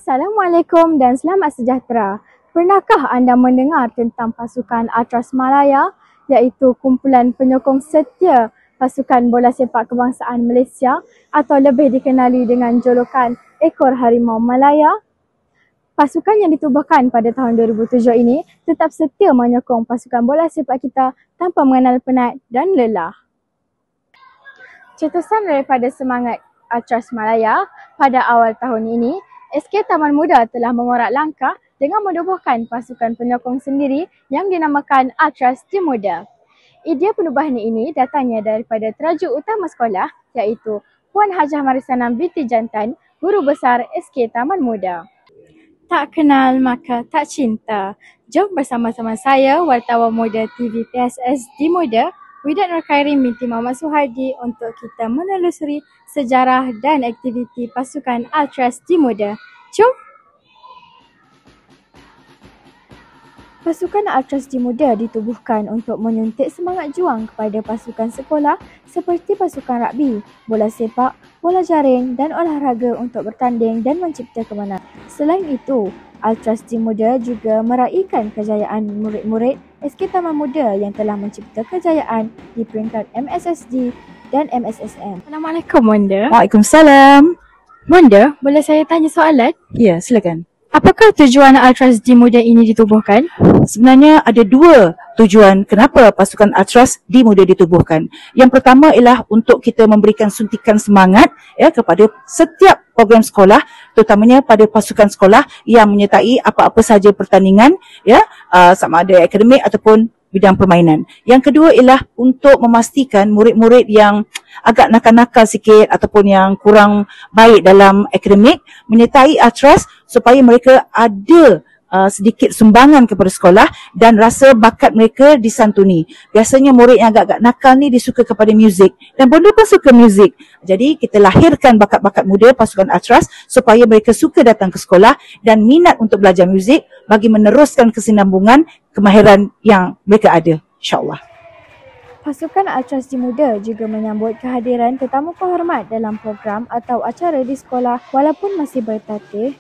Assalamualaikum dan selamat sejahtera. Pernahkah anda mendengar tentang pasukan Atras Malaya, iaitu kumpulan penyokong setia pasukan bola sepak kebangsaan Malaysia atau lebih dikenali dengan julukan Ekor Harimau Malaya? Pasukan yang ditubuhkan pada tahun 2007 ini tetap setia menyokong pasukan bola sepak kita tanpa mengenal penat dan lelah. Cetusan daripada semangat Atras Malaya, pada awal tahun ini, SK Taman Muda telah mengorak langkah dengan menubuhkan pasukan penyokong sendiri yang dinamakan Atras Muda. Idea penubuhan ini datangnya daripada terajuk utama sekolah, iaitu Puan Hajah Marisanam binti Jantan, Guru Besar SK Taman Muda. Tak kenal maka tak cinta. Jom bersama-sama saya, wartawan muda TV PSS di Muda, Widat Nur Khairin binti Muhammad Suhardi, untuk kita menelusuri sejarah dan aktiviti pasukan Atras Muda. Jom! Pasukan Atras Muda ditubuhkan untuk menyuntik semangat juang kepada pasukan sekolah seperti pasukan rugby, bola sepak, bola jaring dan olahraga untuk bertanding dan mencipta kemenangan. Selain itu, Atras Muda juga meraihkan kejayaan murid-murid SK Taman Muda yang telah mencipta kejayaan di peringkat MSSD dan MSSM. Assalamualaikum, Wanda. Waalaikumsalam. Wanda, boleh saya tanya soalan? Ya, silakan. Apakah tujuan Atras Muda ini ditubuhkan? Sebenarnya ada dua tujuan kenapa pasukan Atras Muda ditubuhkan. Yang pertama ialah untuk kita memberikan suntikan semangat kepada setiap program sekolah, terutamanya pada pasukan sekolah yang menyertai apa-apa sahaja pertandingan, sama ada akademik ataupun bidang permainan. Yang kedua ialah untuk memastikan murid-murid yang agak nakal-nakal sikit ataupun yang kurang baik dalam akademik menyertai Atras supaya mereka ada sedikit sumbangan kepada sekolah dan rasa bakat mereka disantuni. Biasanya murid yang agak-agak nakal ni dia suka kepada muzik dan Bonda pun suka muzik. Jadi kita lahirkan bakat-bakat muda pasukan Atras supaya mereka suka datang ke sekolah dan minat untuk belajar muzik bagi meneruskan kesinambungan kemahiran yang mereka ada, insya-Allah. Pasukan Atras Muda juga menyambut kehadiran tetamu penghormat dalam program atau acara di sekolah walaupun masih bertatih.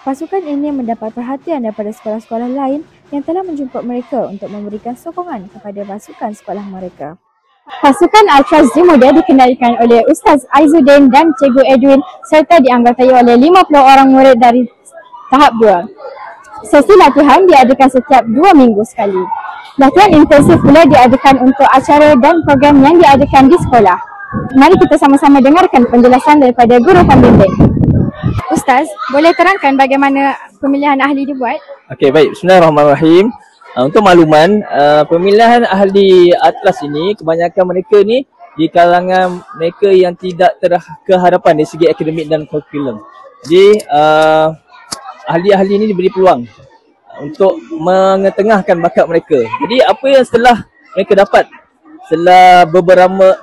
Pasukan ini mendapat perhatian daripada sekolah-sekolah lain yang telah menjemput mereka untuk memberikan sokongan kepada pasukan sekolah mereka. Pasukan Atras Muda dikendalikan oleh Ustaz Aizuddin dan Cikgu Edwin serta dianggotai oleh 50 orang murid dari tahap 2. Sesi latihan diadakan setiap 2 minggu sekali. Latihan intensif pula diadakan untuk acara dan program yang diadakan di sekolah. Mari kita sama-sama dengarkan penjelasan daripada guru pembimbing. Ustaz, boleh terangkan bagaimana pemilihan ahli dibuat? Okey, baik. Bismillahirrahmanirrahim. Untuk makluman, pemilihan ahli Atlas ini, kebanyakan mereka ni di kalangan mereka yang tidak terkehadapan dari segi akademik dan kurikulum. Jadi, ahli-ahli ini diberi peluang untuk mengetengahkan bakat mereka. Jadi, apa yang setelah mereka dapat setelah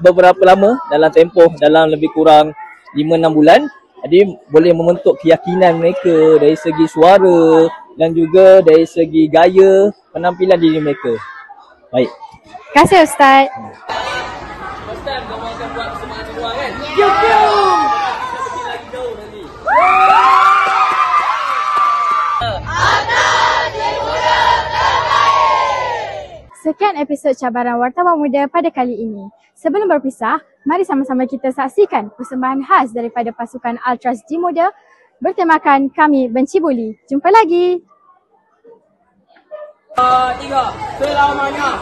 beberapa lama dalam tempoh dalam lebih kurang 5-6 bulan, jadi boleh membentuk keyakinan mereka dari segi suara dan juga dari segi gaya penampilan diri mereka. Baik. Terima kasih Ustaz. Ustaz, kamu akan buat semangat luar kan? Yo! Sekian episod cabaran wartawan muda pada kali ini. Sebelum berpisah, mari sama-sama kita saksikan persembahan khas daripada pasukan Atras Muda bertemakan Kami Benci Buli. Jumpa lagi. 3, selamanya.